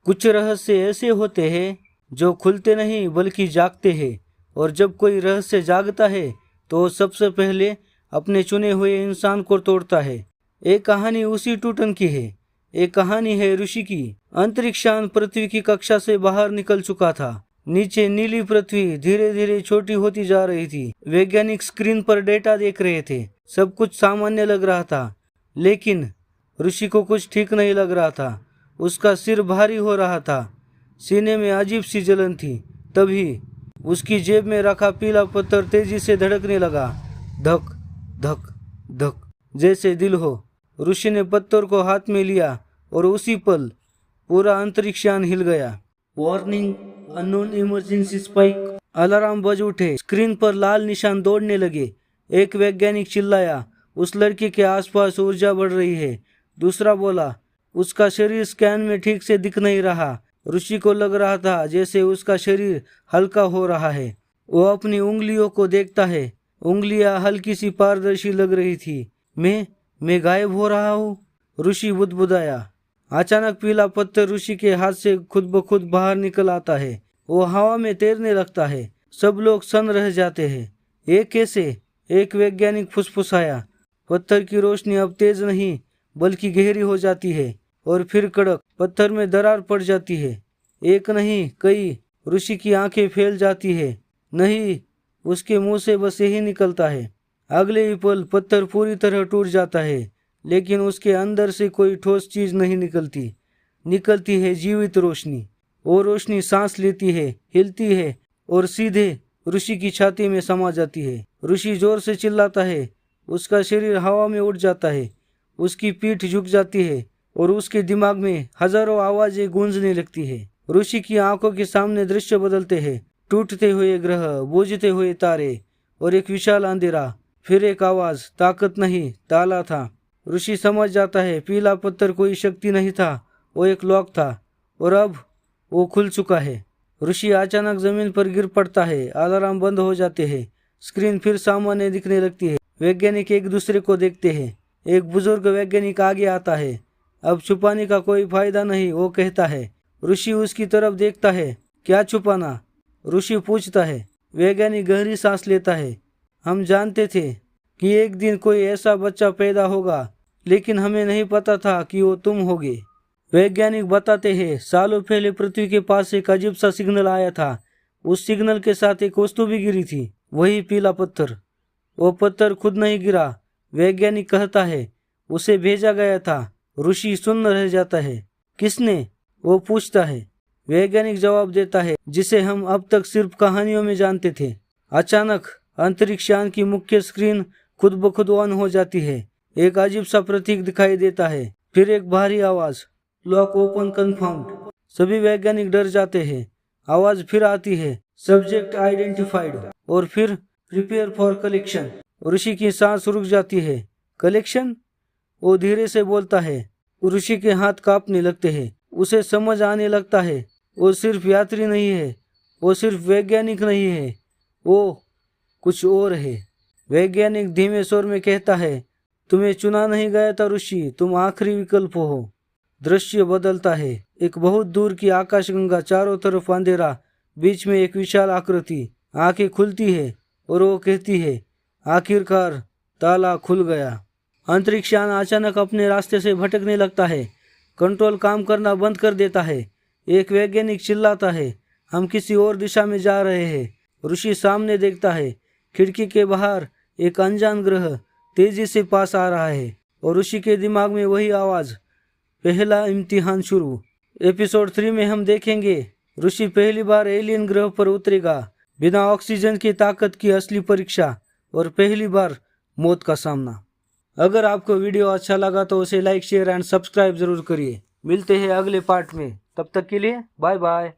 कुछ रहस्य ऐसे होते हैं जो खुलते नहीं बल्कि जागते हैं, और जब कोई रहस्य जागता है तो वो सबसे पहले अपने चुने हुए इंसान को तोड़ता है। एक कहानी उसी टूटन की है। एक कहानी है ऋषि की। अंतरिक्षयान पृथ्वी की कक्षा से बाहर निकल चुका था। नीचे नीली पृथ्वी धीरे धीरे छोटी होती जा रही थी। वैज्ञानिक स्क्रीन पर डेटा देख रहे थे। सब कुछ सामान्य लग रहा था, लेकिन ऋषि को कुछ ठीक नहीं लग रहा था। उसका सिर भारी हो रहा था, सीने में अजीब सी जलन थी। तभी उसकी जेब में रखा पीला पत्थर तेजी से धड़कने लगा, धक धक धक, जैसे दिल हो। ऋषि ने पत्थर को हाथ में लिया और उसी पल पूरा अंतरिक्षयान हिल गया। Warning, unknown emergency spike. Alarm बज उठे। स्क्रीन पर लाल निशान दौड़ने लगे। एक वैज्ञानिक चिल्लाया, उस लड़की के आसपास ऊर्जा बढ़ रही है। दूसरा बोला, उसका शरीर स्कैन में ठीक से दिख नहीं रहा। ऋषि को लग रहा था जैसे उसका शरीर हल्का हो रहा है। वो अपनी उंगलियों को देखता है। उंगलियां हल्की सी पारदर्शी लग रही थी। मैं गायब हो रहा हूँ, ऋषि बुदबुदाया। अचानक पीला पत्थर ऋषि के हाथ से खुद ब खुद बाहर निकल आता है। वो हवा में तैरने लगता है। सब लोग सन्न रह जाते हैं। ये कैसे? एक वैज्ञानिक फुसफुसाया। पत्थर की रोशनी अब तेज नहीं बल्कि गहरी हो जाती है और फिर कड़क। पत्थर में दरार पड़ जाती है। एक नहीं, कई। ऋषि की आंखें फैल जाती है। नहीं, उसके मुंह से बस यही निकलता है। अगले ही पल पत्थर पूरी तरह टूट जाता है, लेकिन उसके अंदर से कोई ठोस चीज नहीं निकलती। निकलती है जीवित रोशनी। वो रोशनी सांस लेती है, हिलती है और सीधे ऋषि की छाती में समा जाती है। ऋषि जोर से चिल्लाता है। उसका शरीर हवा में उड़ जाता है। उसकी पीठ झुक जाती है और उसके दिमाग में हजारों आवाजें गूंजने लगती है। ऋषि की आंखों के सामने दृश्य बदलते हैं। टूटते हुए ग्रह, बुझते हुए तारे और एक विशाल अंधेरा। फिर एक आवाज, ताकत नहीं, ताला था। ऋषि समझ जाता है पीला पत्थर कोई शक्ति नहीं था, वो एक लॉक था, और अब वो खुल चुका है। ऋषि अचानक जमीन पर गिर पड़ता है। अलार्म बंद हो जाते हैं। स्क्रीन फिर सामान्य दिखने लगती है। वैज्ञानिक एक दूसरे को देखते हैं। एक बुजुर्ग वैज्ञानिक आगे आता है। अब छुपाने का कोई फायदा नहीं, वो कहता है। ऋषि उसकी तरफ देखता है। क्या छुपाना? ऋषि पूछता है। वैज्ञानिक गहरी सांस लेता है। हम जानते थे कि एक दिन कोई ऐसा बच्चा पैदा होगा, लेकिन हमें नहीं पता था कि वो तुम होगे। वैज्ञानिक बताते हैं, सालों पहले पृथ्वी के पास एक अजीब सा सिग्नल आया था। उस सिग्नल के साथ एक वस्तु भी गिरी थी, वही पीला पत्थर। वो पत्थर खुद नहीं गिरा, वैज्ञानिक कहता है, उसे भेजा गया था। ऋषि सुन्न रह जाता है। किसने? वो पूछता है। वैज्ञानिक जवाब देता है, जिसे हम अब तक सिर्फ कहानियों में जानते थे। अचानक अंतरिक्षयान की मुख्य स्क्रीन खुद ब खुद ऑन हो जाती है। एक अजीब सा प्रतीक दिखाई देता है। फिर एक भारी आवाज, लॉक ओपन कंफर्म्ड। सभी वैज्ञानिक डर जाते हैं। आवाज फिर आती है, सब्जेक्ट आइडेंटिफाइड। और फिर प्रिपेयर फॉर कलेक्शन। ऋषि की सांस रुक जाती है। कलेक्शन? वो धीरे से बोलता है। ऋषि के हाथ कांपने लगते हैं। उसे समझ आने लगता है, वो सिर्फ यात्री नहीं है, वो सिर्फ वैज्ञानिक नहीं है, वो कुछ और है। वैज्ञानिक धीमे स्वर में कहता है, तुम्हें चुना नहीं गया था ऋषि, तुम आखिरी विकल्प हो। दृश्य बदलता है। एक बहुत दूर की आकाशगंगा, चारों तरफ अंधेरा, बीच में एक विशाल आकृति। आंखें खुलती है और वो कहती है, आखिरकार ताला खुल गया। अंतरिक्षयान अचानक अपने रास्ते से भटकने लगता है। कंट्रोल काम करना बंद कर देता है। एक वैज्ञानिक चिल्लाता है, हम किसी और दिशा में जा रहे हैं। ऋषि सामने देखता है। खिड़की के बाहर एक अनजान ग्रह तेजी से पास आ रहा है और ऋषि के दिमाग में वही आवाज, पहला इम्तिहान शुरू। एपिसोड 3 में हम देखेंगे ऋषि पहली बार एलियन ग्रह पर उतरेगा, बिना ऑक्सीजन की ताकत की असली परीक्षा, और पहली बार मौत का सामना। अगर आपको वीडियो अच्छा लगा तो उसे लाइक, शेयर एंड सब्सक्राइब जरूर करिए। मिलते हैं अगले पार्ट में। तब तक के लिए बाय बाय।